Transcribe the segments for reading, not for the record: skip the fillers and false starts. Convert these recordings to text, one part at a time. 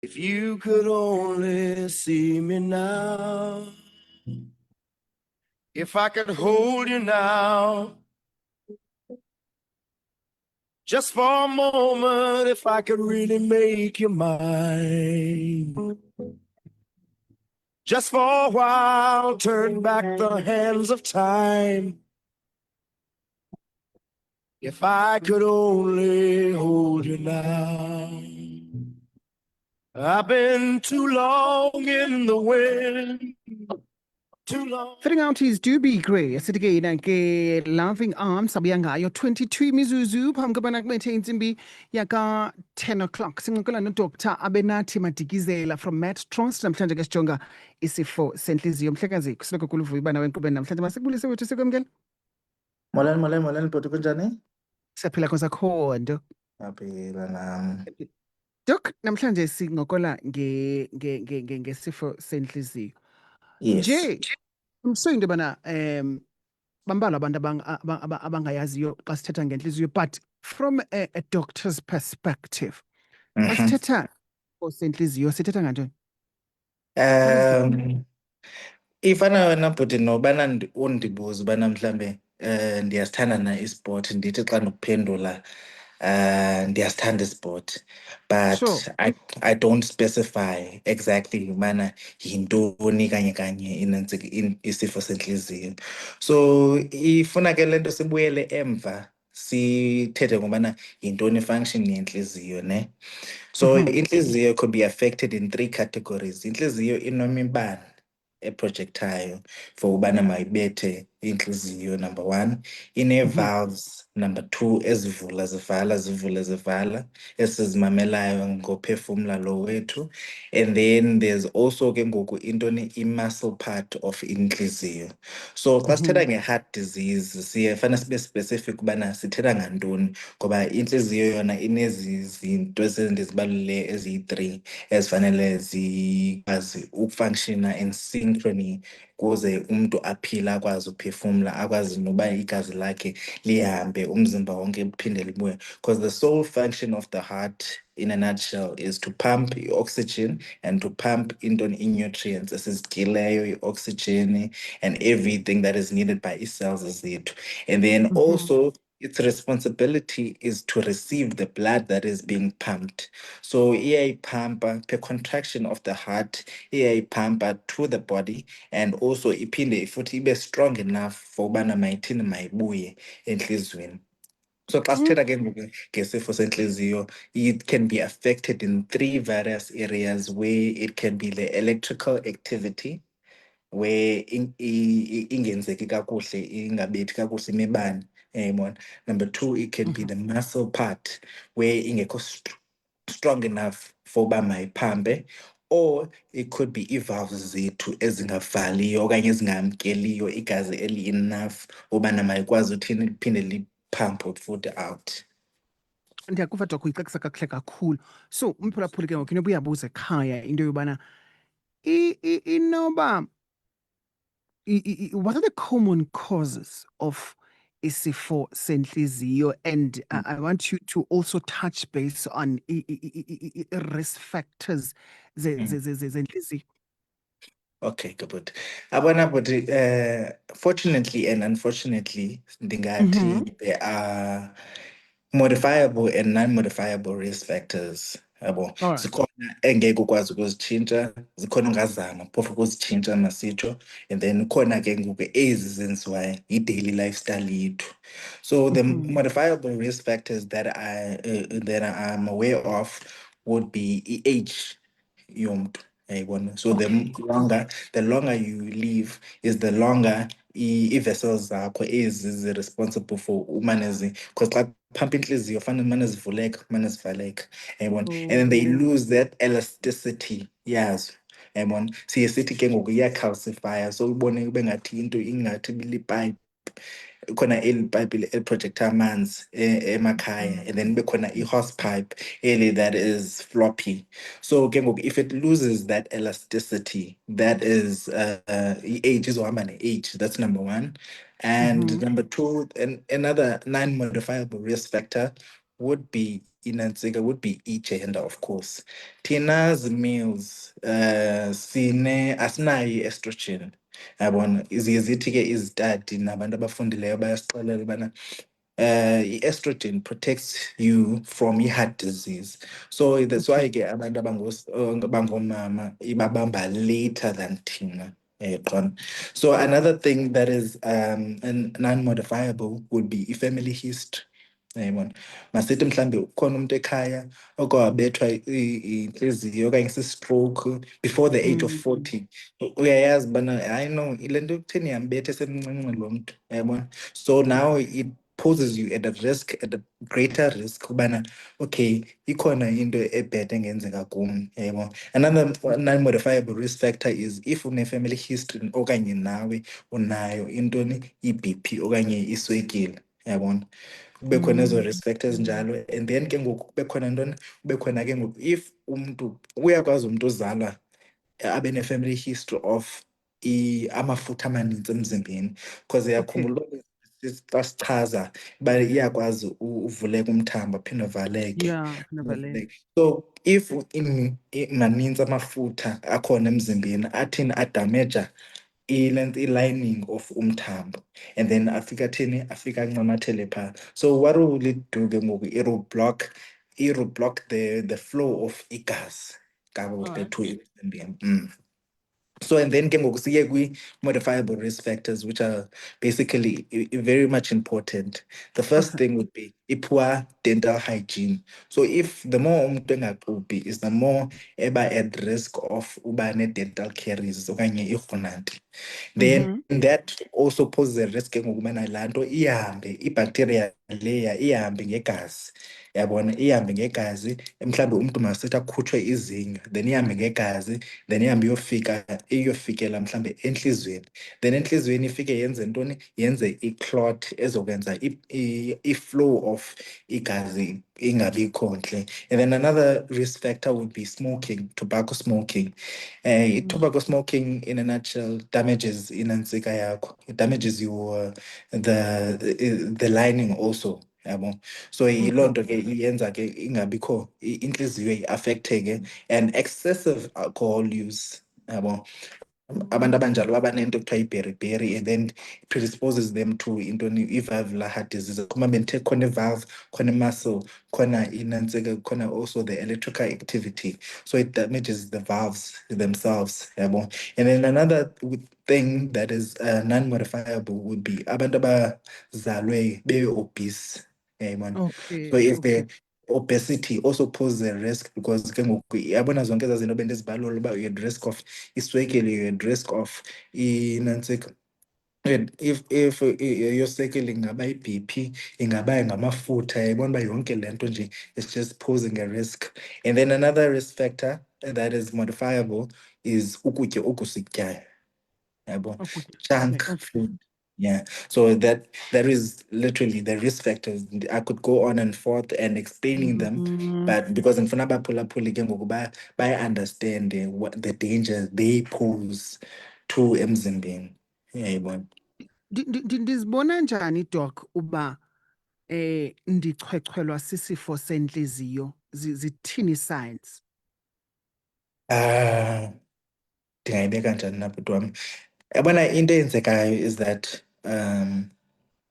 If you could only see me now, if I could hold you now, just for a moment, if I could really make you mine. Just for a while, turn back the hands of time. If I could only hold you now. I've been too long in the wind. Too long. Fitting out is Doobie Gray, esitigena ke Loving Arms sabuya ngayo 22 imizuzu phambi kobana kubethe intsimbi yaka 10 o'clock. Sincokola noDr Abenathi Madikizela from Matt Trust namhlanje ke sijonga isifo sentliziyo. Mhlekazi kusoloko kuluvuyo ubana wenkqubeni namhlanje masibulise wethu sikwamkela. Molweni bhuti kunjani? Siyaphila kosakhonto. Aphila nam. Doc, namhlanje sincokola ngesifo sentliziyo. Yes. Nje umso into yobana bambalwa abantu abangayaziyo xa sithetha ngentliziyo, but from a doctor's perspective, xa sithetha sentliziyo sithetha ngantoni? Ifana wena bhuti nobana undibuza ubana mhlambe ndiyasithanda na isport, ndithi xa ndikuphendula ndiyasithanda isport, but Sure. I don't specify exactly ubana yintoni kanye isifo sentliziyo. So ifuna ke le nto sibuyele emva sithethe ngobana yintoni i-function yentliziyo ne. So intliziyo could be affected in 3 categories. Intliziyo inomibane eprojectayo for ubana mayibethe intliziyo, number 1. Ine-valves, number 2, ezivula zivala esizimamelayo ngophefumla lo wethu. And then there's also ke ngoku intoni i-muscle part of intliziyo. So xa sithetha nge-heart disease siyefana sibe specific ubana sithetha ngantoni, ngoba intliziyo yona inezi zinto ezendizibalule eziyi-3 ezifanele zikwazi ukufunctiona in synchrony kuze umntu aphile, akwazi uphefumla, akwazi noba igazi lakhe lihambe umzimba wonke liphinde libuye. Because the sole function of the heart in a nutshell is to pump oxygen and to pump i-nutrients esizityileyo, i-oxygen and everything that is needed by ii-cells zethu. And then also its responsibility is to receive the blood that is being pumped. So iyayipampa per contraction of the heart, iyayipampa to the body, and also iphinde futhi ibe strong enough for ubana mayithini mayibuye entliziyweni. So xa sithetha ke ngoku ngesifo sentliziyo, it can be affected in 3 various areas where it can be the electrical activity, where ingenzeki kakuhle, ingabethi kakuhle imibane, yayibona. Number 2, it can be the muscle part where ingekho strong enough for uba mayiphampe, or it could be ii-valves zethu ezingavaliyo okanye ezingamkeliyo igazi eli-enough ubana mayikwazi uthini liphinde liphampe futhi out. Ndiyakuva Doc, uyicacisa kakuhle kakhulu. So umphulaphuli ke ngoku inoba uyabuza ekhaya into yobana inoba what are the common causes of isifo sentliziyo? And I want you to also touch base on risk factors zentliziyo. Okay, good. Abona but fortunately and unfortunately, ndingathi there are modifiable and non-modifiable risk factors. Yabo. All right. Zikhona engeke ukwazi ukuzitshintsha, zikhona ongazama phofu ukuzitshintsha masitsho, and then khona ke ngoku ezi zenziwayo i-daily lifestyle yethu. So the modifiable risk factors that I'm aware of would be age yomntu. So the longer you live is the longer ii-vessels zakho ezi responsible for umanezi, because xa pump intliziyo fana umane zivuleka umane zivaleka, yayibona. And then they lose that elasticity yazo, yayibona. Siye sithi ke ngoku iyacalcifya, so ubone ube ngathi into ingathi bilipipe, khona eli pipe eliprojecta amanzi emakhaya, and then bekhona i-hose pipe eli that is floppy. So ke ngoku if it loses that elasticity, that is i-age izohamba ne-age. That's number 1. And number 2, and another non-modifiable risk factor would be inantsika would be igender, of course. Thina's males sine asinayo i-estrogen. Yabona ziye zithi ke izitadi nabantu abafundileyo bayasixelela ubana i-estrogen protects you from i-heart disease. So that's why ke abantu abangomama ibabamba later than thina. Qona. So another thing that is non-modifiable would be i-family history. Yayibona, masithi mhlambe ukhona umuntu ekhaya okwabethwa inhliziyo okanye si-stroke before the age of 40. Uyayazi ubana hayi no, ile nto kutheni yambetha esemncinci lo mntu, yayibona. So now it poses you at a risk, at a greater risk ubana okay, ikhona into ebhede engenzeka kum, yayibona. Another non-modifiable risk factor is if une-family history okanye nawe unayo intoni i-BP okanye iswekile, yabona. Kube khona ezo risk factors njalo, and then ke ngoku kube khona ntoni, kube khona ke ngoku if umntu uyakwazi umntu uzalwa abe ne-family history of amafutha amanintsi emzimbeni, because yakhumbula uba xa sichaza uba iyakwazi uvuleka umthambo aphinde uvaleke. Yeah, Navalene. So if manintsi amafutha akhona emzimbeni athini adameja i-lining of umthambo, and then afika thini, afika ancamathele phaa. So what will it do ke ngoku? It will block the flow of igazi Alright. kakuhle emzimbeni. So, and then ke ngoku siye kwi-modifiable risk factors, which are basically very much important. The first thing would be poor dental hygiene. So if the more umntu engaxubhi is the more eba at risk of uba ne-dental caries okanye irhunanti. Then that also poses a risk ke ngoku ubana laa nto ihambe, ibacteria leya ihambe ngegazi, yabona, ihambe ngegazi. Mhlawumbi umntu masithi akhutshwe izinyo, then ihambe ngegazi, then ihambe iyofikela mhlawumbi entliziyweni, then entliziyweni ifike yenze ntoni, yenze i-clot ezokwenza i-flow of igazi ingabikho ntle. And then another risk factor would be smoking, tobacco smoking. Tobacco smoking in a nutshell damages inantsika yakho. It damages your the lining also, yabo. So yiloo nto ke iyenza ke ingabikho intliziyo iaffecteke, and excessive alcohol use, yabo. Abantu abanjalo babanento ekuthiwa iberiberi, and then predisposes them to intoni i-valvular heart disease. Kuma bendithe khona i-valve, khona i-muscle, khona inantsika, khona also the electrical activity. So it damages the valves themselves, yabo. And then another thing that is non-modifiable would be abantu abazalwe be-obese, yayibona. Okay. So if they obesity also poses a risk, because ke ngoku yabona zonke ezaa zinto bendizibalula uba you're at risk of iswekile, you're at risk of inantsika. And if your swekile ingaba i-BP, ingaba ngamafutha, yayibona uba yonke le nto nje is just posing a risk. And then another risk factor that is modifiable is ukutya okusityayo, yabo, Okay. junk Okay. food. Yeah, so that is literally the risk factors. I could go on and forth and explaining them, but because in baphulaphuli ke ngoku understand what the dangers they pose to emzimbeni. Yayibona. Ndizibona njani doc uba ndichwechwelwa sisifo sentliziyo? Zithini signs? Ndingayibeka njani na bhuti wam? Yabona into eyenzekayo is that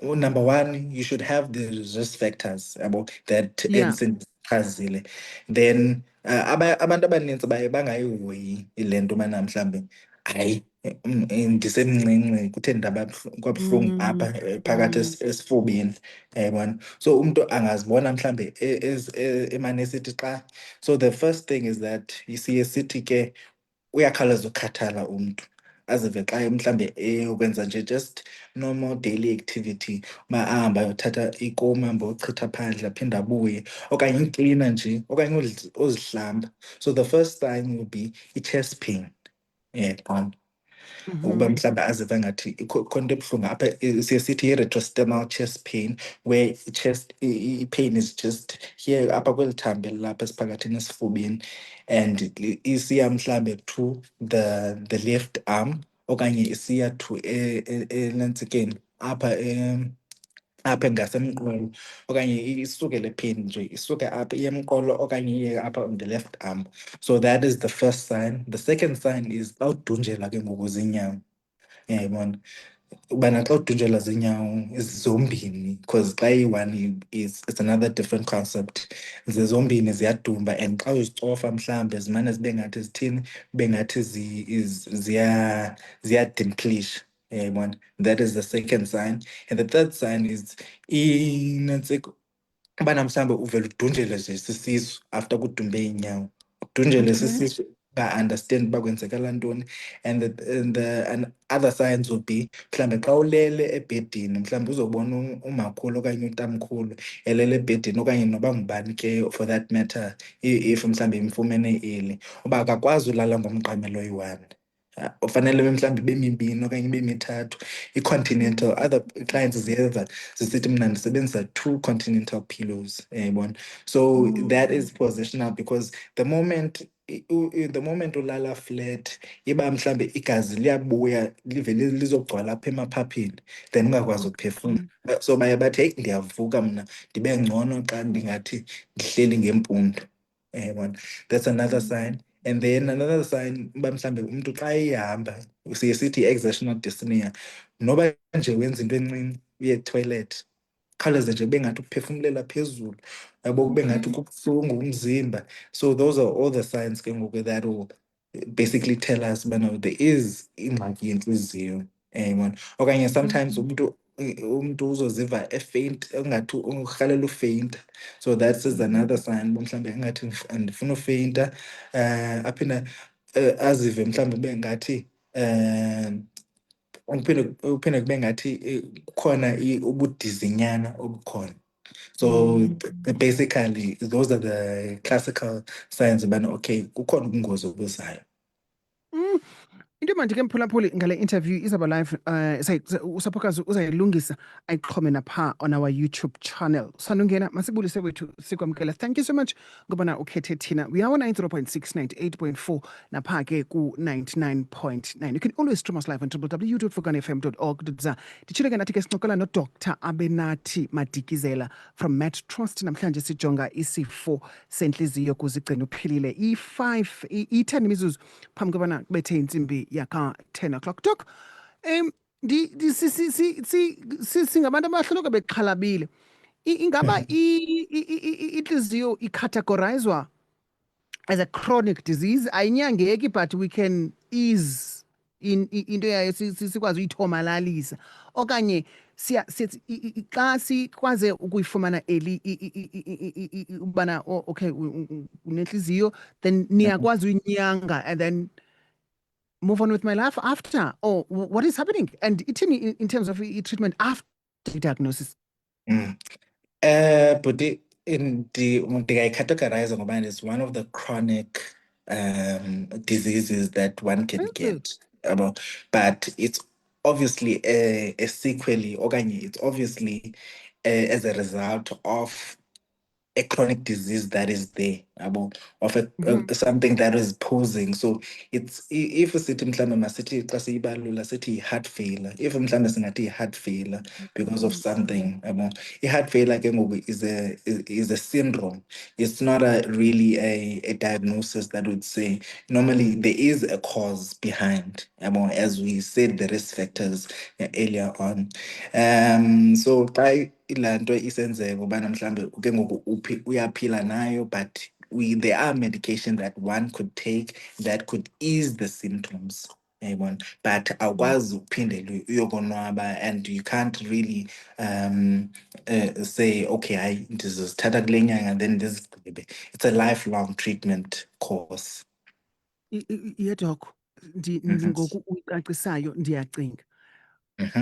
number one, you should have the risk factors about that Yeah. endichazile. Then abantu abanintsi baye bangayihoyi ile nto ubana mhlawumbi hayi ndisemncinci kutheni ndaba kwabuhlungu apha phakathi esifubeni, yayibona. So umntu angazibona mhlawumbi emane esithi xa. So the first thing is that siye sithi ke uyakhawuleza ukukhathala umntu, azive xa mhlawumbi eyokwenza nje just normal daily activity, uba ahambe ayothatha ikomi, ahambe yochitha phandle aphinde abuye, okanye uklina nje, okanye uzihlamba. So the first sign will be i-chest pain. Qona. Ukuba mhlawumbi azive ngathi khona into ebuhlungu apha, siye sithi i-retrosternal chest pain, where i-pain is just here apha kweli thambo elilapha esiphakathini esifubeni, and isiya mhlawumbi to the left arm, okanye isiya to enantsikeni apha apha ngasemqolo okanye isukele phi nje, isuke apha iye emqolo okanye iye apha on the left arm. So that is the first sign. The second sign is xa udunjelwa ke ngoku zinyawo. Uyayibona ubana xa udunjelwa zinyawo zombini, because xa iyi-one it's another different concept. Zombini ziyadumba and xa uzicofa mhlawumbe zimane zibe ngathi zithini, zibe ngathi ziyadimplisha. Uyayibona, that is the second sign. And the third sign is inantsika ubana mhlawumbe uvele udunjelwe nje sisisu after kudumbe iinyawo, udunjelwe Okay. sisisu unga-understand uba kwenzekala ntoni. And other signs would be mhlawumbe xa ulele ebhedini, mhlawumbe uzobona umakhulu okanye utamkhulu elele ebhedini okanye noba ngubani ke for that matter, if mhlawumbe imfumene ili uba akakwazi ulala ngomqamelo oyi-one. Ufanele mhlawumbe ibe mibini okanye ibe mithathu. I-continental, other clients ziyenza zisithi mna ndisebenzisa 2 continental pillows, uyayibona. So that is positional because the moment the moment ulala flat, iba mhlawumbe igazi liyabuya livele lizogcwala apha emaphaphini, then ungakwazi ukuphefumla. So baye bathi heyi, ndiyavuka mna ndibe ngcono xa ndingathi ndihleli ngempundu, uyayibona. That's another sign. And then another sign uba mhlawumbe umntu xa ehamba, siye sithi i-exertional dyspnea, noba nje wenza into encinci uye etoilet, khawuleze nje kube ngathi ukuphefumlela phezulu, yabo kube ngathi kubuhlungu umzimba. So those are all the signs ke ngoku that will basically tell us ubana there is ingxaki yentliziyo, uyayibona. Okanye sometimes umntu uzoziva efaint, engathi urhalela ufeyinta. So that is another sign uba mhlawumbe engathi andifuna ufeyinta. Aphinde azive mhlawumbe ube ngathi uphinde kube ngathi kukhona ubudizinyana obukhona. So basically those are the classical signs ubana okay, kukhona ubungozi obuzayo. Into manje ke mphulaphuli ngale interview izaba live usaphokazi uzayilungisa ayixhome napha on our YouTube channel. Sanungena masibulise wethu sikwamkela. Thank you so much ngobana ukhethe thina. We are on 90.6, 98.4 napha ke ku 99.9. You can always stream us live on www.fukanfm.org.za. Ndichile ke nathi ke sincokola no Dr. Abenathi Madikizela from Met Trust. Namhlanje sijonga isifo sentliziyo kuzigcina uphilile. I-10 imizuzu phambi kobana kubethe intsimbi yaka 10 o'clock. Doc, singabantu abahloloke bexhalabile. Ingaba intliziyo icategorizwa as a chronic disease, ayinyangeki, but we can ease into yayo sikwazi uyithomalalisa, okanye xa sikwaze ukuyifumana eli ubana okay unentliziyo, then niyakwazi uyinyanga and then move on with my life after, or what is happening? And ithini in terms of treatment after diagnosis? But ndingayicategorize ngoba it's one of the chronic diseases that one can get. But it's obviously a sequelae, okanye it's obviously as a result of a chronic disease that is there, of something that is posing. So it's if sithi mhlawumbe masithi xa siyibalula sithi heart failure, if mhlawumbe singathi heart failure because of something, heart failure ke ngoku is a syndrome. It's not really a diagnosis that would say. Normally there is a cause behind, as we said, the risk factors earlier on. So xa ilaa nto isenzeka ubana mhlawumbe ke ngoku uyaphila nayo, but there are medication that one could take that could ease the symptoms, but awukwazi ukuphindela uyokonwaba, and you can't really say okay hayi ndizozithatha kule nyanga then ndizigqibe. It's a lifelong treatment course. Doc, ngoku uyicacisayo ndiyacinga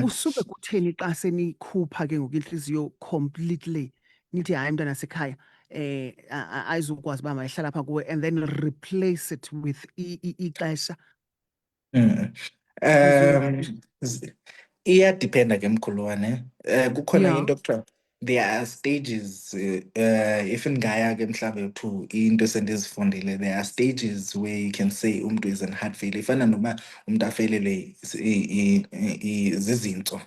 kusuke kutheni xa senikhupha ke ngoku intliziyo completely nithi hayi mntana sekhaya ayizukwazi uba mayihlala apha kuwe, and then replace it with ixesha? Iyadipenda ke mkhulwane. Kukhona Yeah. into kuthiwa there are stages, if ngaya ke mhlawumbe to into esendizifundile, there are stages where you can say umntu is in heart failure. Ifana noma umntu afelelwe zizintso.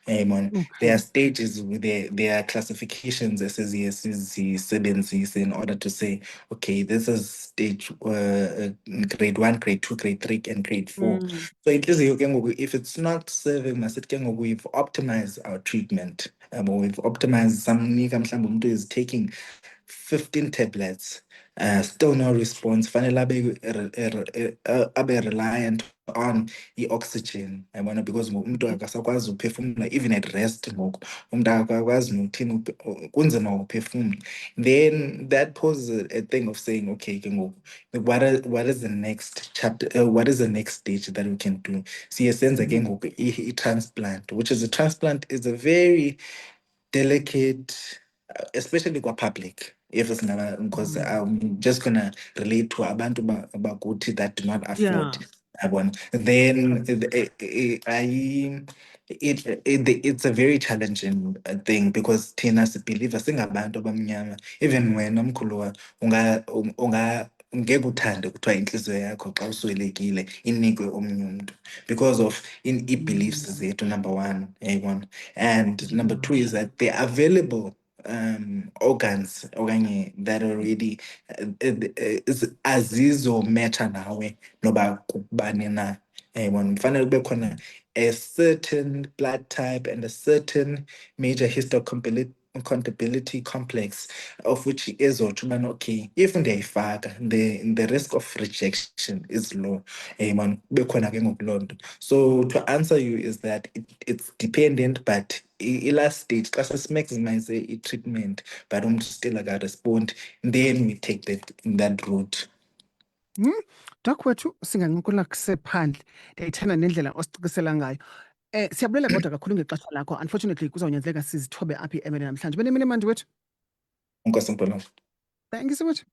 There Okay. are stages, there are classifications SSES in order to say, okay, this is stage grade 1, grade 2, grade 3, and grade 4. Mm. So if it's not serving, we've optimized our treatment. We've optimized some is taking 15 tablets, still no response. Fanele abe reliant on i-oxygen. Yabona, because ngoku umuntu akasakwazi uphefumula even at rest ngoku. Umuntu akakwazi nokuthini kunzima ukuphefumula. Then that poses a thing of saying, okay, ke ngoku, what is the next chapter? What is the next stage that we can do? Siye senze ke ngoku i-transplant, which is a very delicate, especially kwa public. If it's never, because I'm just gonna relate to abantu bakuthi that do not afford. Yeah. Then it's a very challenging thing because thina sibhiliva singabantu abamnyama. Even wena mkhuluwa ngeke uthande kuthiwa inhliziyo yakho xa uswelekile inikwe omnye umuntu because of i-beliefs zethu, number one, yayibona. And number two is that the available organs okanye that already azizometha nawe noba kubani na. Kufanele kube khona a certain blood type and a certain major histocompatibility complex of which ezotsho ubana okay, if ndiyayifaka the risk of rejection is low. Kube khona ke ngoku loo nto. So to answer you is that it's dependent, but i-last stage xa sesimaximize i-treatment but umntu still akarespond, then we take that route. Doc wethu singancokola kusephandle. Ndiyayithanda nendlela osicacisela ngayo. Siyabulela kodwa kakhulu ngexesha lakho. Unfortunately kuzawunyanzeleka sizithobe apha i-Emene namhlanje. Benemini mandi wethu. Enkosi Mpilongo. Thank you so much.